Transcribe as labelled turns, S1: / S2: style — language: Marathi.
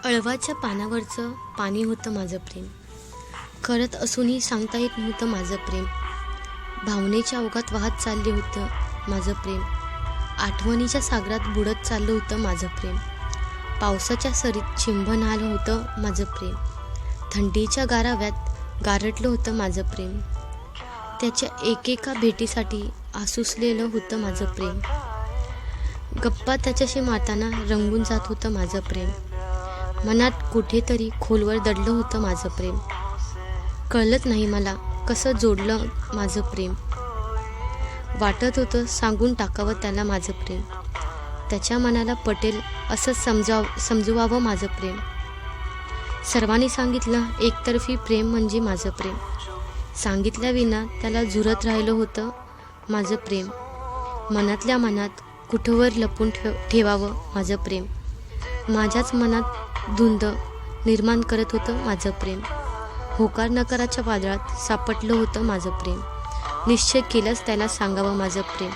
S1: अळवाच्या पानावरचं पाणी होतं माझं प्रेम. करत असूनही सांगता येत नव्हतं माझं प्रेम. भावनेच्या ओघात वाहत चालले होतं माझं प्रेम. आठवणीच्या सागरात बुडत चाललं होतं माझं प्रेम. पावसाच्या सरीत चिंबन आलं होतं माझं प्रेम. थंडीच्या गाराव्यात गारटलं होतं माझं प्रेम. त्याच्या एकेका भेटीसाठी आसुसलेलं होतं माझं प्रेम. गप्पा त्याच्याशी मारताना रंगून जात होतं माझं प्रेम. मनात कुठेतरी खोलवर दडलं होतं माझं प्रेम. कळलंच नाही मला कसं जोडलं माझं प्रेम. वाटत होतं सांगून टाकावं त्याला माझं प्रेम. त्याच्या मनाला पटेल असं समजवावं माझं प्रेम. सर्वांनी सांगितलं एकतर्फी प्रेम म्हणजे माझं प्रेम. सांगितल्याविना त्याला झुरत राहिलं होतं माझं प्रेम. मनातल्या मनात कुठवर लपून ठेवावं माझं प्रेम. माझ्याच मनात धुंद निर्माण करत होतं माझं प्रेम. होकार नकाराच्या वादळात सापडलं होतं माझं प्रेम. निश्चय केलंच त्याला सांगावं माझं प्रेम.